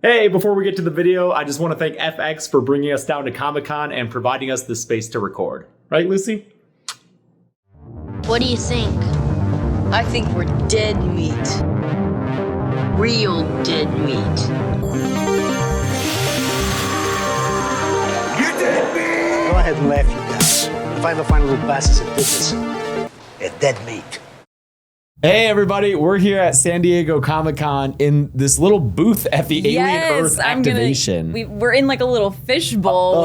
Hey, before we get to the video, I just want to thank FX for bringing us down to Comic-Con and providing us the space to record. Right, Lucy? What do you think? I think we're dead meat. Real dead meat. You dead meat! Go ahead and laugh, you guys. Find the fine little bastards that did this. They're dead meat. Hey everybody, we're here at San Diego Comic-Con in this little booth at the Alien Earth activation. We're in like a little fishbowl.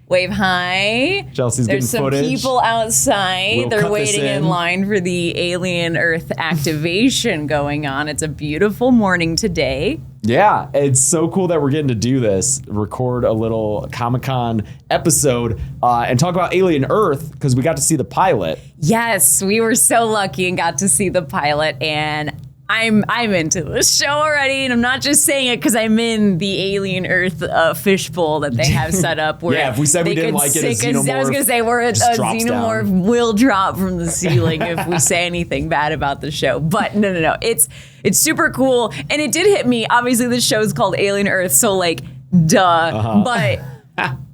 Wave hi. Chelsea's There's getting footage. There's some people outside. They're waiting in line for the Alien Earth activation going on. It's a beautiful morning today. Yeah, it's so cool that we're getting to do this, record a little Comic-Con episode and talk about Alien Earth because we got to see the pilot. Yes, we were so lucky and got to see the pilot, and I'm into this show already, and I'm not just saying it because I'm in the Alien Earth fishbowl that they have set up. Where yeah, if we said we didn't like it, a xenomorph I was going to say a xenomorph will drop from the ceiling if we say anything bad about the show. But no, it's super cool, and it did hit me. Obviously, the show is called Alien Earth, so like, duh. But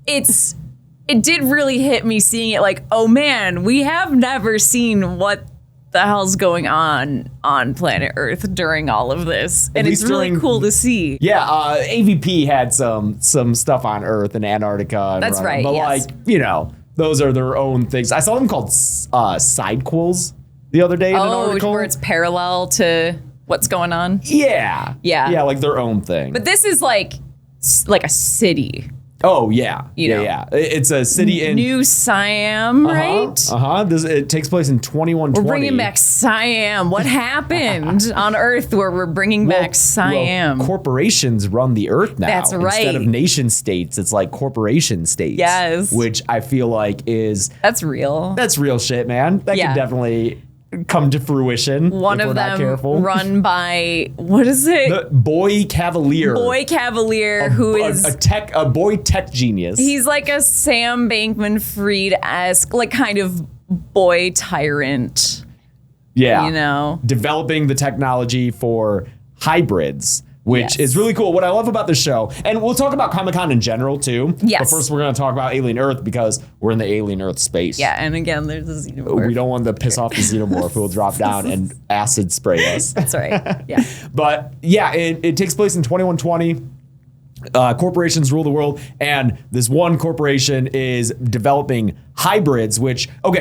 it did really hit me seeing it. Like, oh man, we have never seen what the hell's going on planet Earth during all of this, and it's really cool to see. Yeah, AVP had some stuff on Earth and Antarctica. That's right. But like, those are their own things. I saw them called sidequels the other day in an article. Where it's parallel to what's going on. Yeah, like their own thing. But this is like a city. Oh yeah, yeah. It's a city in New Siam, right? It takes place in 2120. We're bringing back Siam. What happened on Earth where we're bringing back Siam? Well, corporations run the Earth now. That's right. Instead of nation states, it's like corporation states. Yes. Which I feel like that's real. That's real shit, man. That could definitely come to fruition. One of them run by, what is it? The Boy Cavalier. Boy Cavalier, who is a boy tech genius. He's like a Sam Bankman-Fried-esque, like kind of boy tyrant. Yeah. Developing the technology for hybrids, which is really cool. What I love about the show, and we'll talk about Comic-Con in general too. Yes. But first we're going to talk about Alien Earth because we're in the Alien Earth space. Yeah, and again, there's a xenomorph. We don't want to piss off the xenomorph who will drop down and acid spray us. That's right, yeah. But yeah, it takes place in 2120. Corporations rule the world, and this one corporation is developing hybrids,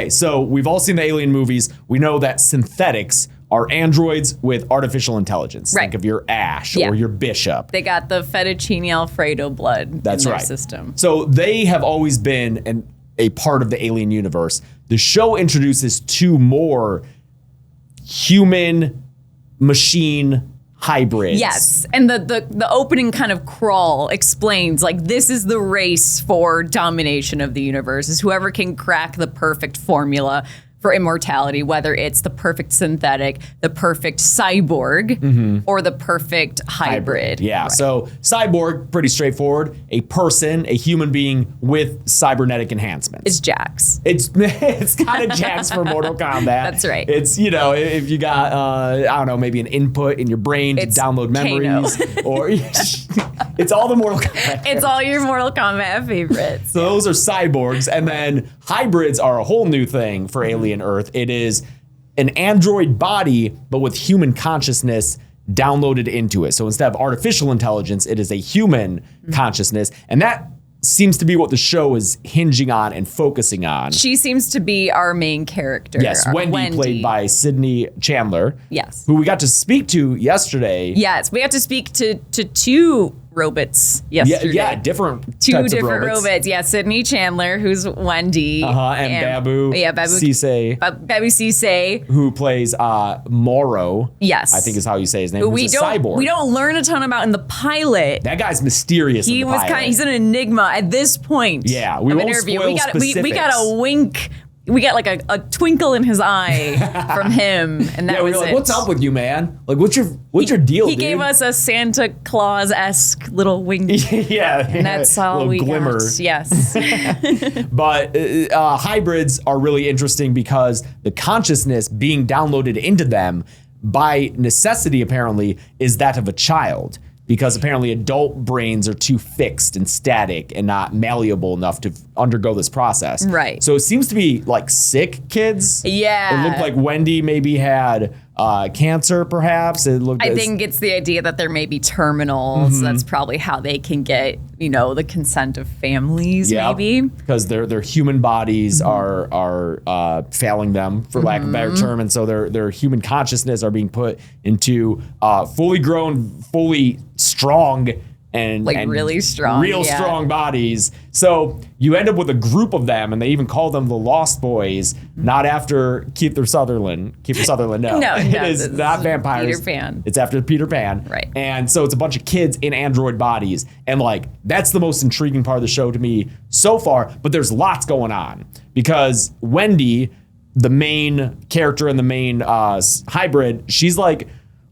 so we've all seen the Alien movies. We know that synthetics are androids with artificial intelligence. Right. Think of your Ash or your Bishop. They got the fettuccine Alfredo blood in their system. So they have always been a part of the Alien universe. The show introduces two more human machine hybrids. Yes, and the opening kind of crawl explains, like, this is the race for domination of the universe, is whoever can crack the perfect formula for immortality, whether it's the perfect synthetic, the perfect cyborg, or the perfect hybrid. Yeah, right. So cyborg, pretty straightforward. A person, a human being with cybernetic enhancements. It's Jax. It's kind of Jax for Mortal Kombat. That's right. It's, if you got, I don't know, maybe an input in your brain to download memories. Or it's all the Mortal Kombat. It's all your Mortal Kombat favorites. So those are cyborgs. And then hybrids are a whole new thing for Alien Earth. It is an android body, but with human consciousness downloaded into it. So instead of artificial intelligence, it is a human consciousness. And that seems to be what the show is hinging on and focusing on. She seems to be our main character. Yes, Wendy, played by Sydney Chandler. Yes. Who we got to speak to yesterday. Yes, we got to speak to two robots yesterday. Yeah, two different robots. Yeah, Sydney Chandler, who's Wendy. And Babu. Yeah, Babu Cisse. Babu Cisse. Who plays Morrow. Yes. I think is how you say his name. Who's a cyborg. We don't learn a ton about in the pilot. That guy's mysterious. He was he's an enigma at this point. Yeah, we won't spoil specifics. We got a wink. We got like a twinkle in his eye from him, and that was like, what's up with you, man? Like, what's your deal, He dude? gave us a Santa Claus-esque little wink. Yeah. And that's all we glimmer. got. Yes. But hybrids are really interesting because the consciousness being downloaded into them by necessity, apparently, is that of a child. because apparently adult brains are too fixed and static and not malleable enough to undergo this process. Right. So it seems to be like sick kids. Yeah. It looked like Wendy maybe had cancer, perhaps. I think it's the idea that there may be terminals. That's probably how they can get, the consent of families, maybe. Because their human bodies are failing them, for lack of a better term, and so their human consciousness are being put into fully grown, fully strong and really strong, strong bodies. So you end up with a group of them, and they even call them the Lost Boys, not after Kiefer Sutherland. No, it is not vampires. Peter Pan. It's after Peter Pan. Right. And so it's a bunch of kids in android bodies, and that's the most intriguing part of the show to me so far. But there's lots going on because Wendy, the main character and the main hybrid, she's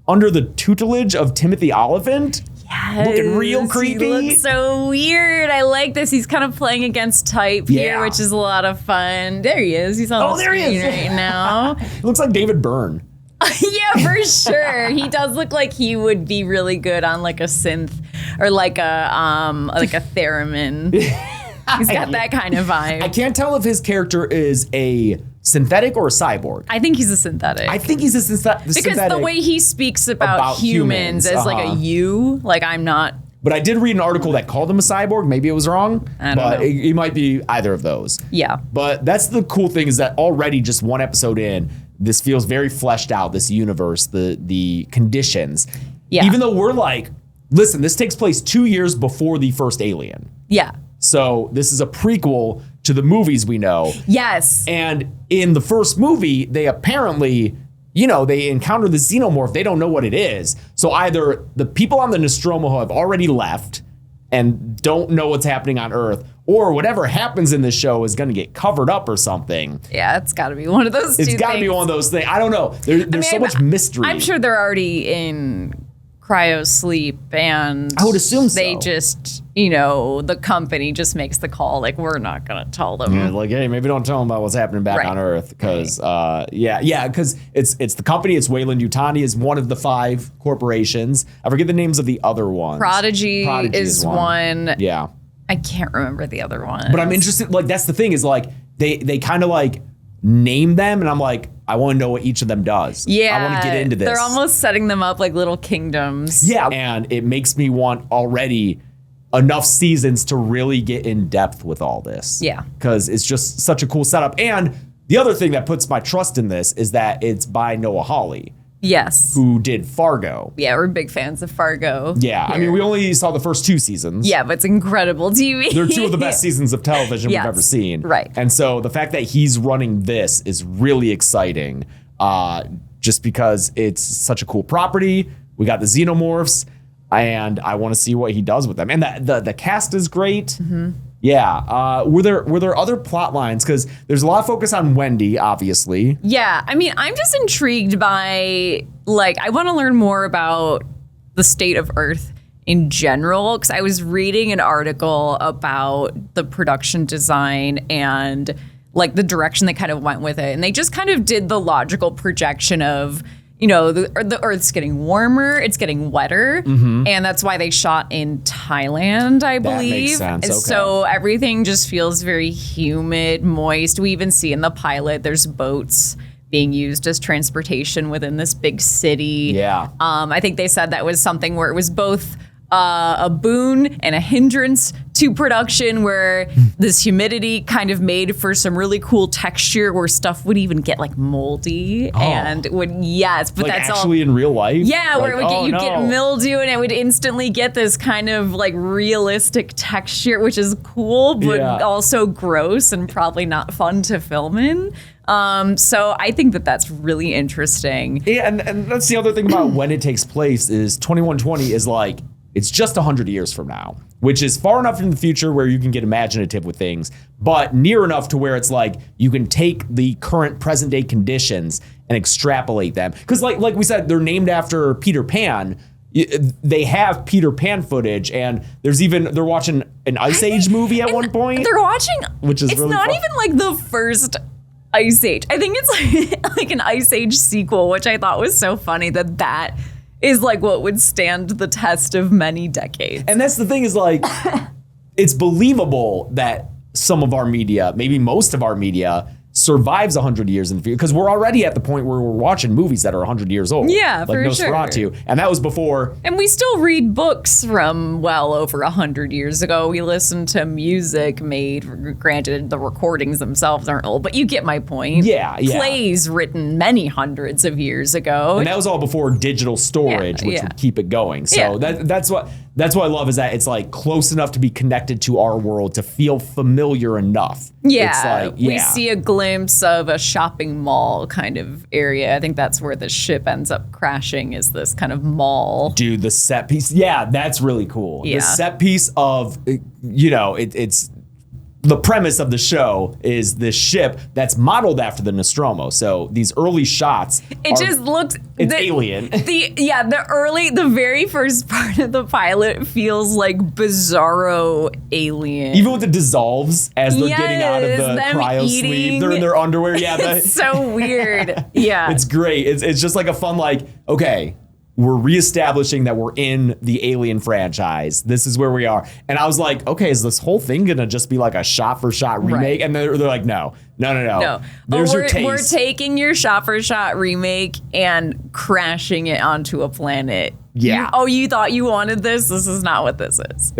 under the tutelage of Timothy Oliphant. Yes, looking real creepy. He looks so weird. I like this. He's kind of playing against type here, which is a lot of fun. There he is. He's on the screen right now. He looks like David Byrne. Yeah, for sure. He does look like he would be really good on a synth or a theremin. He's got that kind of vibe. I can't tell if his character is a synthetic or a cyborg. I think he's a synthetic. I think he's a synthetic. Because the way he speaks about humans as a you, I'm not. But I did read an article that called him a cyborg. Maybe it was wrong. I don't know. It might be either of those. Yeah. But that's the cool thing, is that already just one episode in, this feels very fleshed out, this universe, the conditions. Yeah. Even though we're listen, this takes place 2 years before the first Alien. Yeah. So this is a prequel to the movies we know. Yes. And in the first movie, they apparently, they encounter the xenomorph. They don't know what it is. So either the people on the Nostromo have already left and don't know what's happening on Earth, or whatever happens in this show is going to get covered up or something. Yeah, it's got to be one of those two things. It's got to be one of those things. I don't know. There's so much mystery. I'm sure they're already in cryo sleep, and I would assume so. They just, the company just makes the call, we're not going to tell them. Yeah, hey, maybe don't tell them about what's happening back on Earth, because because it's the company. It's Weyland Yutani is one of the 5 corporations. I forget the names of the other ones. Prodigy is one. Yeah, I can't remember the other one. But I'm interested. That's the thing, is they kind of name them, and I'm I want to know what each of them does. Yeah, I want to get into this. They're almost setting them up like little kingdoms. Yeah, and it makes me want already enough seasons to really get in depth with all this. Yeah. Because it's just such a cool setup. And the other thing that puts my trust in this is that it's by Noah Hawley. Yes. Who did Fargo. Yeah, we're big fans of Fargo. Yeah, here. I mean, we only saw the first 2 seasons. Yeah, but it's incredible TV. They're 2 of the best seasons of television we've ever seen. Right. And so the fact that he's running this is really exciting, just because it's such a cool property. We got the xenomorphs, and I want to see what he does with them. And the cast is great. Mm-hmm. Yeah. Were there other plot lines? Because there's a lot of focus on Wendy, obviously. Yeah. I mean, I'm just intrigued by, I want to learn more about the state of Earth in general. Because I was reading an article about the production design and, the direction they kind of went with it. And they just kind of did the logical projection of, the Earth's getting warmer, it's getting wetter, and that's why they shot in Thailand, I believe. That makes sense. Okay. So everything just feels very humid, moist. We even see in the pilot, there's boats being used as transportation within this big city. Yeah. I think they said that was something where it was both a boon and a hindrance to production, where this humidity kind of made for some really cool texture where stuff would even get moldy and would, but that's actually in real life? Yeah, where it would get mildew and it would instantly get this kind of realistic texture, which is cool, but also gross and probably not fun to film in. So I think that that's really interesting. Yeah, and that's the other thing about when it takes place is 2120 is it's just 100 years from now, which is far enough in the future where you can get imaginative with things, but near enough to where it's you can take the current present day conditions and extrapolate them. Because like we said, they're named after Peter Pan. They have Peter Pan footage, and they're watching an Ice Age movie at one point. They're watching, which is it's really not fun. even the first Ice Age. I think it's like an Ice Age sequel, which I thought was so funny that is like what would stand the test of many decades. And that's the thing is like, it's believable that some of our media, maybe most of our media, survives 100 years in the future, because we're already at the point where we're watching movies that are 100 years old. Yeah, like for Nosferatu. sure. And that was before. And we still read books from well over 100 years ago. We listen to music made, granted the recordings themselves aren't old, but you get my point. Yeah. Plays written many hundreds of years ago. And that was all before digital storage, which would keep it going. So that's what I love, is that it's like close enough to be connected to our world to feel familiar enough. Yeah, it's like, we see a glimpse of a shopping mall kind of area. I think that's where the ship ends up crashing, is this kind of mall. Dude, the set piece. Yeah, that's really cool. Yeah. The set piece of, it's the premise of the show is this ship that's modeled after the Nostromo. So these early shots, just looks. It's alien. The very first part of the pilot feels like bizarro alien. Even with the dissolves as they're getting out of the them cryo sleep, they're in their underwear. Yeah, it's so weird. Yeah, it's great. It's just like a fun, like, okay, we're reestablishing that we're in the Alien franchise. This is where we are. And I was like, okay, is this whole thing gonna just be like a shot-for-shot remake? Right. And they're like, no. There's your taste. We're taking your shot-for-shot remake and crashing it onto a planet. Yeah. You thought you wanted this? This is not what this is.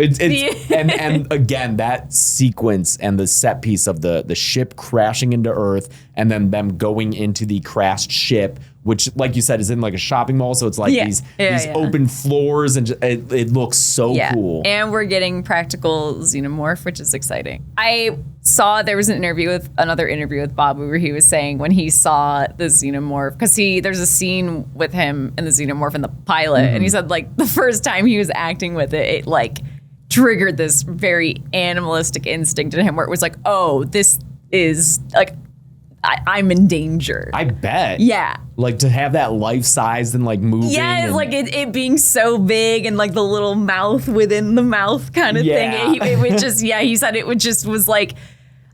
And again, that sequence and the set piece of the ship crashing into Earth and then them going into the crashed ship, which, like you said, is in like a shopping mall. So it's like these open floors, and it looks so cool. And we're getting practical xenomorph, which is exciting. I saw there was another interview with Bob where he was saying when he saw the xenomorph, because there's a scene with him and the xenomorph in the pilot, and he said like the first time he was acting with it like triggered this very animalistic instinct in him where it was like, oh, this is like, I'm in danger. I bet. Yeah. Like to have that life sized and like moving. Yeah, it's like it being so big and like the little mouth within the mouth kind of thing. It would just, he said it was like,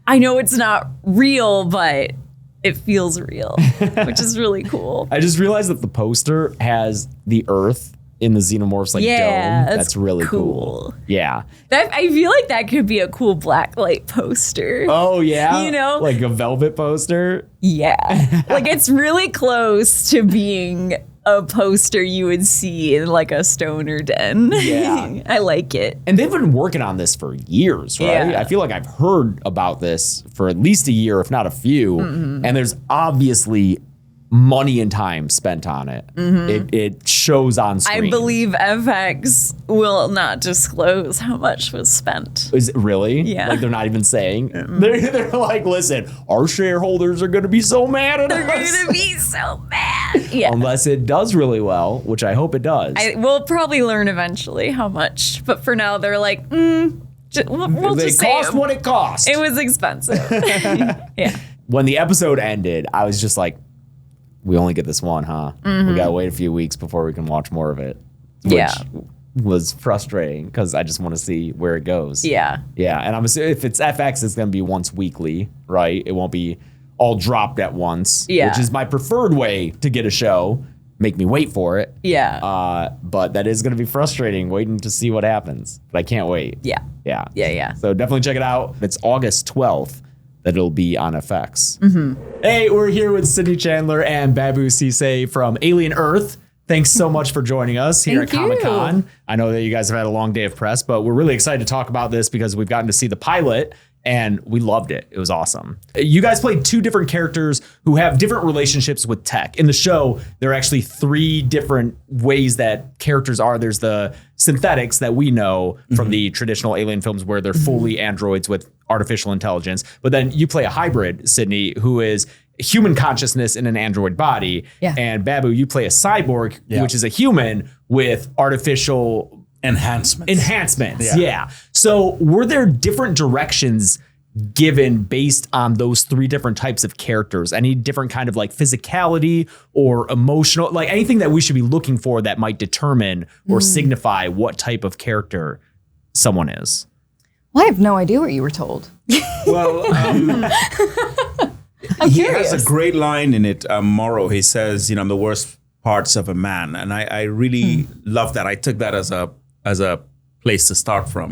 I know it's not real, but it feels real, which is really cool. I just realized that the poster has the Earth in the xenomorph's dome. That's really cool. Yeah. I feel like that could be a cool blacklight poster. Oh yeah. Like a velvet poster. Yeah. Like it's really close to being a poster you would see in like a stoner den. Yeah. I like it. And they've been working on this for years, right? Yeah. I feel like I've heard about this for at least a year, if not a few. Mm-hmm. And there's obviously money and time spent on it. Mm-hmm. It shows on screen. I believe FX will not disclose how much was spent. Is it really? Yeah. Like they're not even saying. They're like, listen, our shareholders are going to be so mad at us. They're going to be so mad. Yeah. Unless it does really well, which I hope it does. We'll probably learn eventually how much. But for now, they're like, we'll just say cost what it cost. It was expensive. Yeah. When the episode ended, I was just like, we only get this one, huh? Mm-hmm. We gotta wait a few weeks before we can watch more of it. Which was frustrating because I just want to see where it goes. Yeah. Yeah, and I'm assuming if it's FX, it's gonna be once weekly, right? It won't be all dropped at once. Yeah. Which is my preferred way to get a show. Make me wait for it. Yeah. But that is gonna be frustrating waiting to see what happens. But I can't wait. Yeah. Yeah. Yeah. So definitely check it out. It's August 12th. That it'll be on FX. Mm-hmm. Hey, we're here with Sydney Chandler and Babu Cisse from Alien Earth. Thanks so much for joining us here at Comic-Con. I know that you guys have had a long day of press, but we're really excited to talk about this because we've gotten to see the pilot and we loved it. It was awesome. You guys played two different characters who have different relationships with tech. In the show, there are actually three different ways that characters are. There's the synthetics that we know from the traditional Alien films where they're fully androids with artificial intelligence. But then you play a hybrid, Sydney, who is human consciousness in an android body. Yeah. And Babu, you play a cyborg, which is a human with artificial enhancements. Yeah. So were there different directions given based on those three different types of characters? Any different kind of like physicality or emotional, like anything that we should be looking for that might determine or signify what type of character someone is? Well, I have no idea what you were told. Well, I'm he curious. has a great line in it, Morrow. He says, I'm the worst parts of a man, and I really love that. I took that as a place to start from.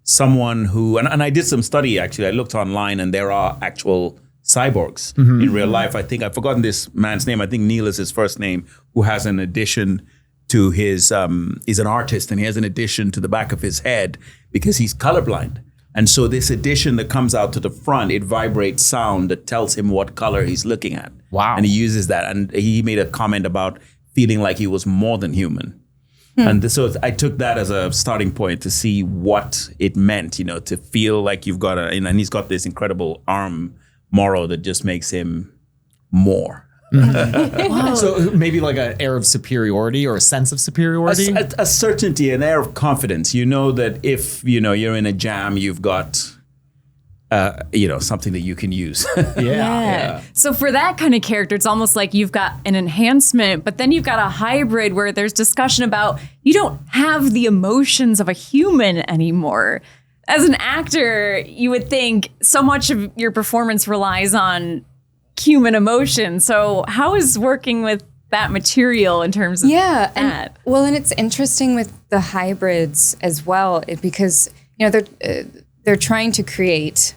Someone who, and I did some study actually. I looked online, and there are actual cyborgs in real life. I think I've forgotten this man's name. I think Neil is his first name, who has an addition to his, he's an artist, and he has an addition to the back of his head because he's colorblind. And so this addition that comes out to the front, it vibrates sound that tells him what color he's looking at. Wow. And he uses that. And he made a comment about feeling like he was more than human. And so I took that as a starting point to see what it meant, to feel like you've got and he's got this incredible arm Morrow that just makes him more. So maybe like an air of superiority or a sense of superiority? A certainty, an air of confidence. You know that if, you're in a jam, you've got, something that you can use. Yeah. So for that kind of character, it's almost like you've got an enhancement, but then you've got a hybrid where there's discussion about you don't have the emotions of a human anymore. As an actor, you would think so much of your performance relies on human emotion. So how is working with that material in terms of that? And it's interesting with the hybrids as well, because they're trying to create.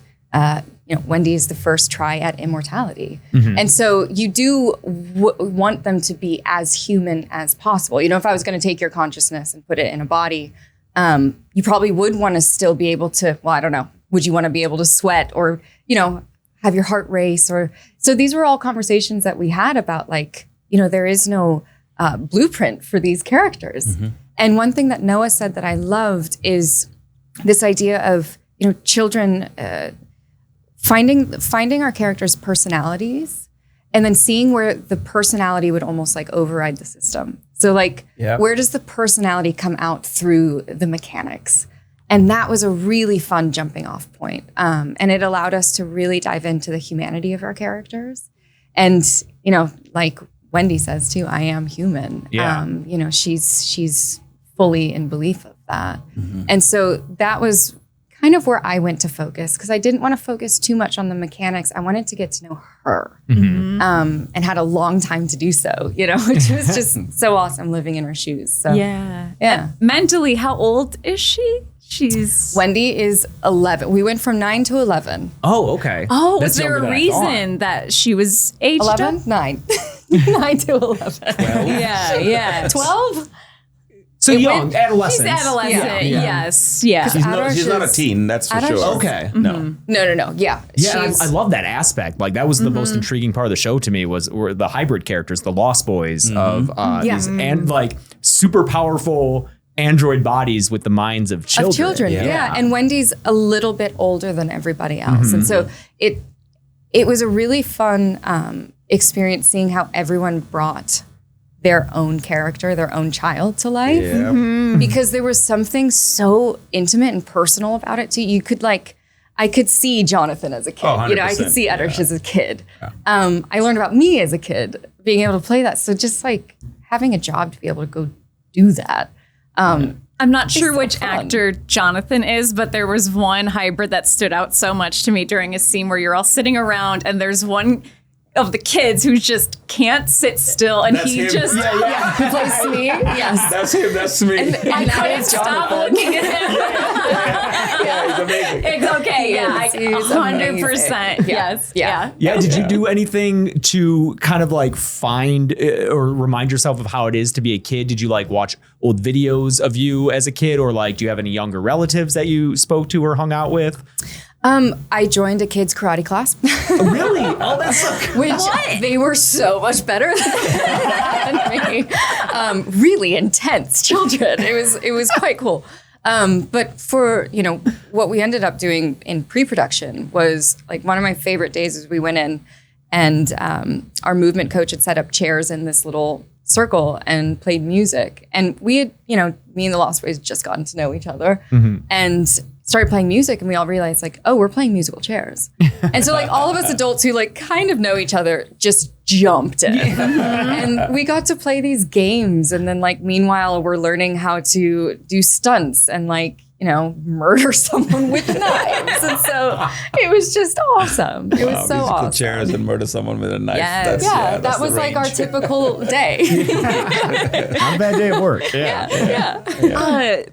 Wendy is the first try at immortality, and so you do want them to be as human as possible. If I was going to take your consciousness and put it in a body, you probably would want to still be able to. Well, I don't know. Would you want to be able to sweat or have your heart race? Or so these were all conversations that we had about there is no blueprint for these characters. And one thing that Noah said that I loved is this idea of children finding our characters' personalities and then seeing where the personality would almost override the system. So where does the personality come out through the mechanics? And that was a really fun jumping off point. And it allowed us to really dive into the humanity of our characters. And, like Wendy says too, I am human. Yeah. She's fully in belief of that. And so that was kind of where I went to focus, because I didn't want to focus too much on the mechanics. I wanted to get to know her, and had a long time to do so, which was just so awesome living in her shoes. So yeah. Mentally, how old is she? Wendy is 11. We went from 9 to 11. Oh, okay. Oh, was there a reason that she was aged 11? up? 9. 9 to 11. Yeah. 12? So young, adolescent. She's adolescent, yes. Yeah. She's not a teen, that's for sure. Okay. No. No. Yeah. Yeah, I love that aspect. That was the most intriguing part of the show to me were the hybrid characters, the Lost Boys of these and super powerful android bodies with the minds of children. Yeah. And Wendy's a little bit older than everybody else. And so it was a really fun experience seeing how everyone brought their own character, their own child to life. Because there was something so intimate and personal about it too. You could I could see Jonathan as a kid. I could see Edrish as a kid. I learned about me as a kid, being able to play that. So just having a job to be able to go do that. I'm not sure which actor Jonathan is, but there was one hybrid that stood out so much to me during a scene where you're all sitting around and there's one of the kids who just can't sit still, and he just he plays me. Yes, that's me. And I couldn't stop looking at him. He's amazing. It's okay. He's 100%. Yes. Yeah. Did you do anything to kind of find or remind yourself of how it is to be a kid? Did you watch old videos of you as a kid, or do you have any younger relatives that you spoke to or hung out with? I joined a kids karate class. Really? Oh, that's so cool. Which they were so much better than me. Really intense children. It was quite cool. But for what we ended up doing in pre-production was one of my favorite days is we went in and our movement coach had set up chairs in this little circle and played music. And we had, me and the Lost Boys just gotten to know each other and started playing music, and we all realized we're playing musical chairs. And so all of us adults who kind of know each other just jumped in. And we got to play these games. And then meanwhile, we're learning how to do stunts and murder someone with knives. And so it was just awesome. It was so musical awesome. chairs and murder someone with a knife. Yes. That's That the was like our range. typical day. Not a bad day at work.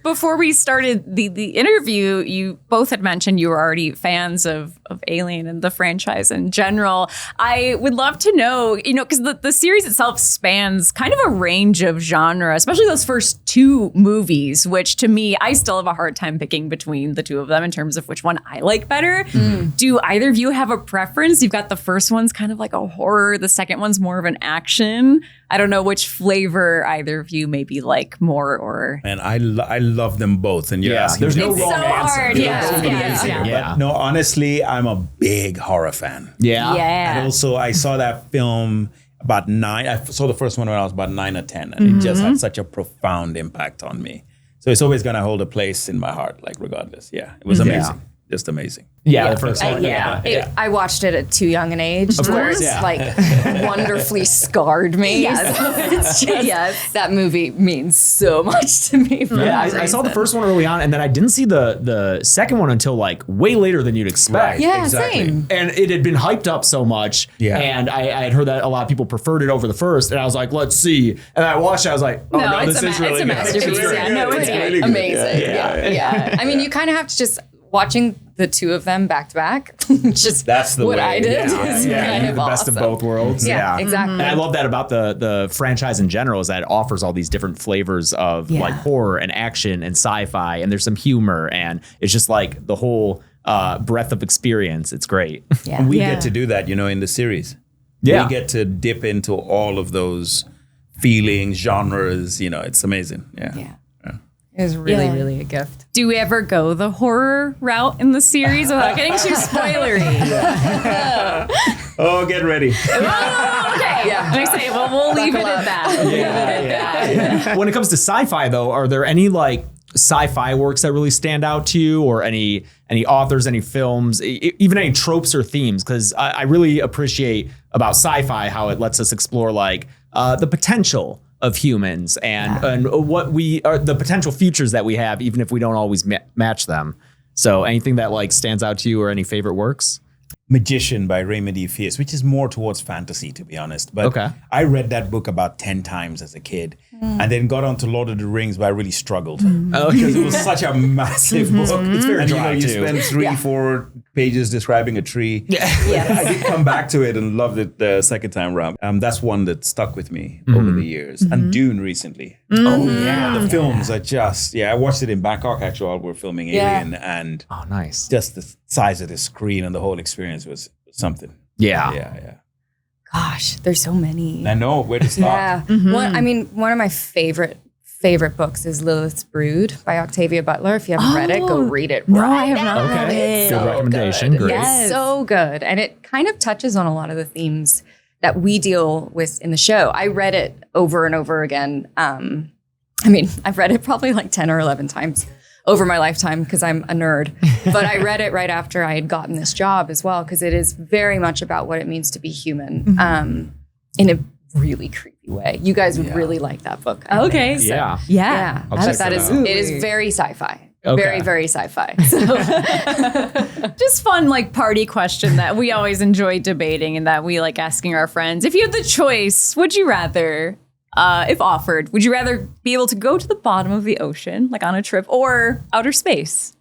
Before we started the interview, you both had mentioned you were already fans of Alien and the franchise in general. I would love to know, because the series itself spans kind of a range of genre, especially those first two movies, which to me, I still have a hard time picking between the two of them in terms of which one I like better. Do either of you have a preference? You've got the first one's kind of like a horror, the second one's more of an action. I don't know which flavor either of you maybe like more or. And I love them both. And you're asking there's me- no It's wrong so answer. hard. Yeah. Yeah. No, honestly, I'm a big horror fan. Yeah. And also, I saw that film about 9. I saw the first one when I was about 9 or 10, and it just had such a profound impact on me. So it's always gonna hold a place in my heart, like regardless. Yeah, it was amazing, just amazing. Yeah, the first one. I watched it at too young an age. Of course, it's like wonderfully scarred me. Yes. So it's just, that movie means so much to me. For Yeah, that I saw the reason. first one early on, and then I didn't see the second one until like way later than you'd expect. Right. Yeah, exactly. same. And it had been hyped up so much, Yeah. and I had heard that a lot of people preferred it over the first, and I was like, let's see. And I watched it, I was like, oh no, it's this is really it's a good. masterpiece. It's really Yeah, good. no, it's Yeah. good. Amazing. Yeah. I mean, you kind of have to just watching the two of them back to back. Just That's the what way. I did. Yeah, is Yeah, kind you of get the best of awesome. both worlds. Yeah, exactly. And I love that about the franchise in general is that it offers all these different flavors of like horror and action and sci-fi, and there's some humor, and it's just like the whole breadth of experience. It's great. Yeah. And we Yeah. get to do that, in the series. Yeah. We get to dip into all of those feelings, genres. It's amazing. Yeah. It was really, Yeah. really a gift. Do we ever go the horror route in the series without getting too spoilery? Oh, get ready. Okay. Yeah. I say, well, we'll leave it at that. When it comes to sci-fi, though, are there any like sci-fi works that really stand out to you, or any authors, any films, even any tropes or themes? Because I really appreciate about sci-fi how it lets us explore like the potential of humans and what we are, the potential futures that we have, even if we don't always match them. So anything that like stands out to you, or any favorite works? Magician by Raymond E. Fierce, which is more towards fantasy, to be honest. But Okay. I read that book about 10 times as a kid, and then got onto Lord of the Rings, but I really struggled because it was such a massive book. It's very dry, you too. spend 3-4 pages describing a tree. I did come back to it and loved it the second time around. That's one that stuck with me over the years. And Dune recently. Oh yeah, the films are just I watched it in Bangkok actually while we were filming Alien, and Oh, nice. just the size of the screen and the whole experience was something. Yeah. Yeah. Gosh, there's so many. I know where to start. Yeah. One of my favorite books is Lilith's Brood by Octavia Butler. If you haven't read it, go read it. No, I have not read Okay. it. Good recommendation. Great. It's so good. And it kind of touches on a lot of the themes that we deal with in the show. I read it over and over again. I've read it probably like 10 or 11 times over my lifetime because I'm a nerd. But I read it right after I had gotten this job as well, because it is very much about what it means to be human in a really creepy way. You guys would really like that book. I think. Okay. Yeah. Yeah. I'll check That that is, out. it is very sci-fi. Okay. Very, very sci-fi. Just fun, like party question that we always enjoy debating and that we like asking our friends. If you had the choice, would you rather, if offered, would you rather be able to go to the bottom of the ocean, like on a trip, or outer space?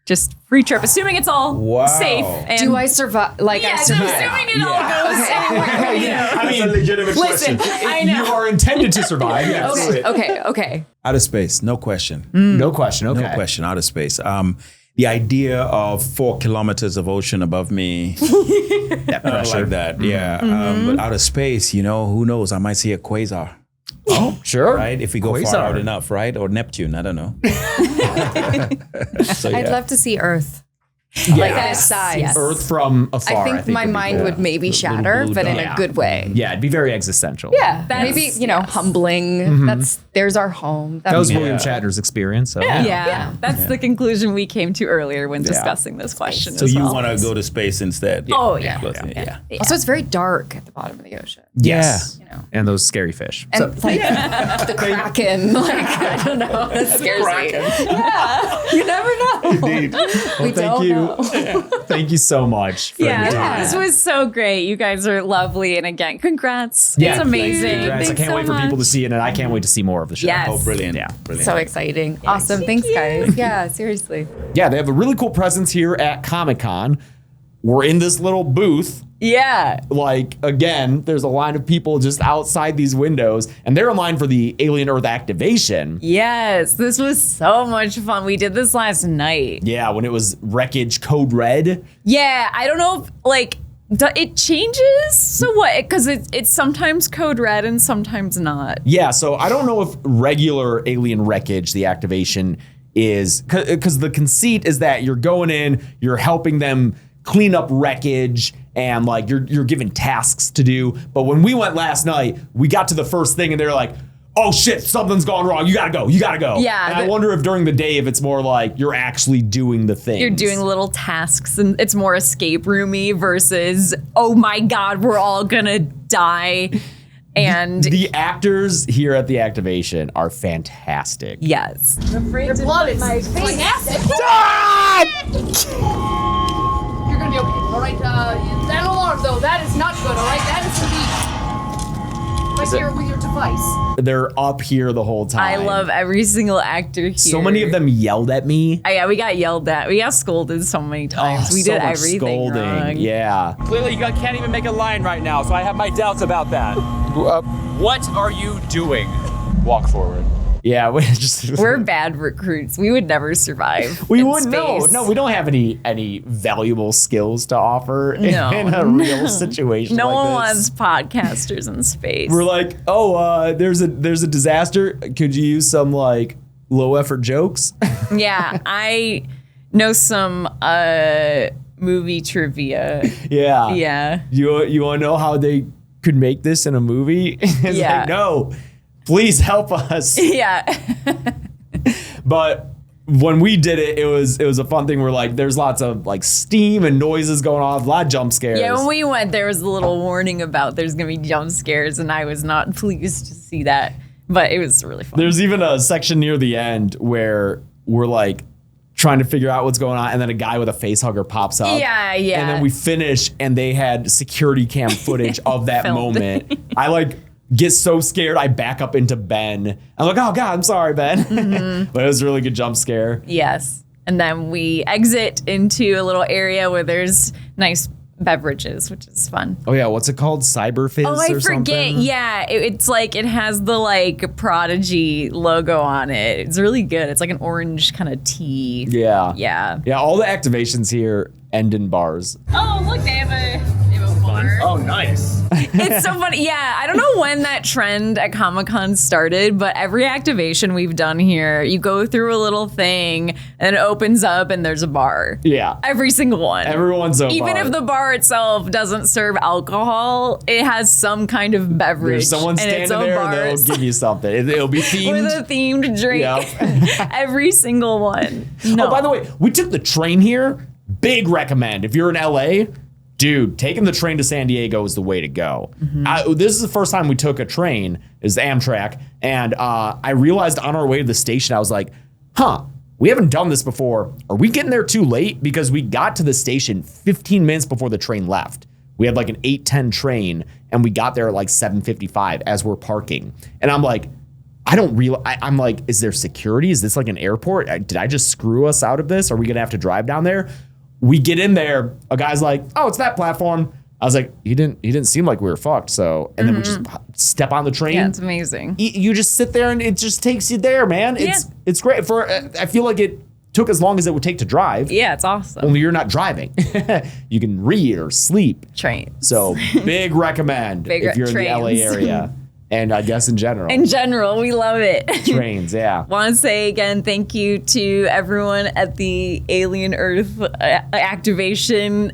Just free trip, assuming it's all Wow. safe. And Do I survive? Like, I Yes, survive. assuming it all goes anywhere. You know. I mean, a legitimate Listen, I know. you are intended to survive. Yes. Okay. Outer space, no question. No question. Okay. No question, outer space. The idea of 4 kilometers of ocean above me, That I pressure. like that. Yeah. But outer space, who knows? I might see a quasar, Oh, sure. right? If we go Quasar. far out enough, right? Or Neptune, I don't know. So, I'd yeah. love to see Earth. Yeah. Like that size. Earth from afar. I think my would be mind cool. would maybe Little shatter, blue but in dot. a Yeah. good way. Yeah, it'd be very existential. Yeah, That's- maybe humbling. There's our home. That was That'd be- William Shatner's experience. So. Yeah, that's the conclusion we came to earlier when discussing this question. So as you well. want to go to space instead? Oh, yeah. Yeah. Also, it's very dark at the bottom of the ocean. Yes. You know, And those scary fish. and the kraken. Like I don't know, that scares me. Yeah, you never Indeed. We don't know. Thank you so much for your time. This was so great. You guys are lovely. And again, congrats. Yeah, It's amazing. Congrats. I Thanks can't so wait for people to much. see it, and I can't wait to see more of the show. Yes. Oh, brilliant. Yeah. Brilliant. So exciting. Awesome. Thanks, guys. Yeah, seriously. Yeah, they have a really cool presence here at Comic-Con. We're in this little booth. Yeah. Like, again, there's a line of people just outside these windows, and they're in line for the Alien Earth activation. Yes. This was so much fun. We did this last night. Yeah, when it was Wreckage Code Red. Yeah. I don't know if, like, it changes. So what? Because it's sometimes code red and sometimes not. Yeah, so I don't know if regular Alien Wreckage, the activation, is... Because the conceit is that you're going in, you're helping them clean up wreckage, and like you're given tasks to do. But when we went last night, we got to the first thing and they're like, oh shit, something's gone wrong. You gotta go. Yeah, And I wonder if during the day, if it's more like you're actually doing the thing. You're doing little tasks and it's more escape roomy versus, oh my God, we're all gonna die. And The actors here at the activation are fantastic. yes. Your blood is like acid. You're gonna be okay, all right? That alarm, though, that is not good, all right? That is indeed with your device. They're up here the whole time. I love every single actor here. So many of them yelled at me. Yeah, we got yelled at. We got scolded so many times. We so did much everything scolding. wrong. Yeah. Clearly, you guys can't even make a line right now, so I have my doubts about that. What are you doing? Walk forward. Yeah, We're bad recruits. We would never survive. we in wouldn't know. space. No, we don't have any valuable skills to offer No. in a real situation. No like one this. wants podcasters in space. We're like, there's a disaster. Could you use some like low effort jokes? Yeah, I know some movie trivia. Yeah. Yeah. You want to know how they could make this in a movie? It's Yeah. like, no, please help us. Yeah. But when we did it, it was a fun thing where like there's lots of like steam and noises going on, a lot of jump scares. Yeah, when we went, there was a little warning about there's going to be jump scares, and I was not pleased to see that. But it was really fun. There's even a section near the end where we're like trying to figure out what's going on, and then a guy with a face hugger pops up. Yeah, yeah. And then we finish, and they had security cam footage of that Filmed. moment. I like get so scared, I back up into Ben. I'm like, oh God, I'm sorry, Ben. Mm-hmm. But it was a really good jump scare. Yes. And then we exit into a little area where there's nice beverages, which is fun. Oh yeah, what's it called? Cyber Fizz Oh, I or forget. something? Yeah, it's like it has the like Prodigy logo on it. It's really good. It's like an orange kind of tea. Yeah. Yeah. Yeah, all the activations here end in bars. Oh, look, they have a bar. Oh, nice. It's so funny. Yeah, I don't know when that trend at Comic-Con started, but every activation we've done here, you go through a little thing and it opens up and there's a bar. Yeah. Every single one. Everyone's a Even bar. if the bar itself doesn't serve alcohol, it has some kind of beverage. There's someone and standing it's a there bar and they'll give you something. It'll be themed. with a themed drink. Yep. Every single one. No. Oh, by the way, we took the train here. Big recommend. If you're in LA, dude, taking the train to San Diego is the way to go. This is the first time we took a train, is Amtrak, and I realized on our way to the station, I was like, we haven't done this before. Are we getting there too late? Because we got to the station 15 minutes before the train left. We had like an 8:10 train, and we got there at like 7:55 as we're parking. And I'm like, I'm like, is there security? Is this like an airport? Did I just screw us out of this? Are we gonna have to drive down there? We get in there, a guy's like, oh, it's that platform. I was like, he didn't seem like we were fucked. So, and then we just step on the train. Yeah, it's amazing. You just sit there and it just takes you there, man. It's great. I feel like it took as long as it would take to drive. Yeah, it's awesome. Only you're not driving. You can read or sleep. Trains. So big recommend if you're in the LA trains. area. And I guess in general. In general, we love it. Trains, yeah. Want to say again, thank you to everyone at the Alien Earth activation.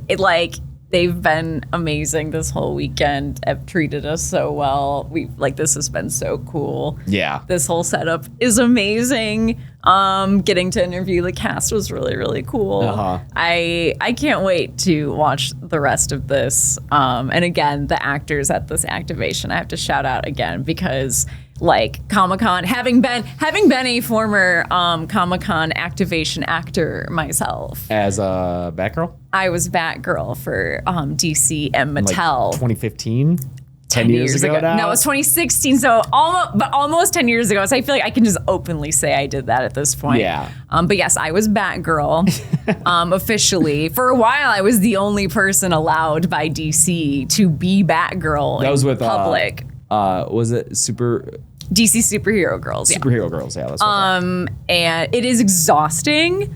They've been amazing this whole weekend. Have treated us so well. This has been so cool. Yeah. This whole setup is amazing. Getting to interview the cast was really, really cool. Uh-huh. I can't wait to watch the rest of this. And again, the actors at this activation, I have to shout out again because like Comic-Con, having been a former Comic-Con activation actor myself. As a Batgirl? I was Batgirl for DC and Mattel. 2015? 10 years ago now? No, it was 2016, so almost 10 years ago. So I feel like I can just openly say I did that at this point. Yeah. But yes, I was Batgirl officially. For a while, I was the only person allowed by DC to be Batgirl That was with public. Was it DC Superhero Girls. Yeah. Superhero Girls? Yeah, that's what And it is exhausting.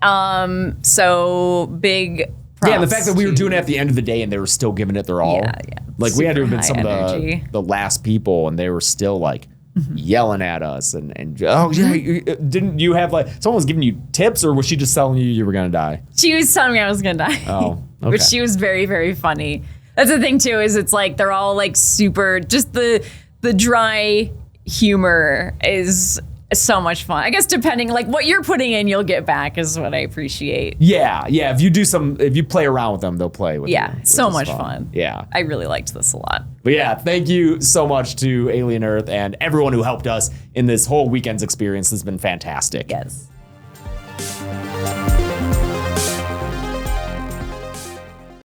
So big props. Yeah, and the fact that we were doing it at the end of the day and they were still giving it their all. Yeah. Like we had to have been Super some high of energy. the last people and they were still like yelling at us and oh yeah, didn't you have like someone was giving you tips or was she just telling you were gonna die? She was telling me I was gonna die. Oh, okay. But she was very, very funny. That's the thing too, is it's like they're all like super, just the dry humor is so much fun. I guess depending, like what you're putting in, you'll get back is what I appreciate. Yeah. If you play around with them, they'll play with you. Yeah, which so is much fun. Yeah. I really liked this a lot. But yeah, thank you so much to Alien Earth and everyone who helped us in this whole weekend's experience. This has been fantastic. Yes.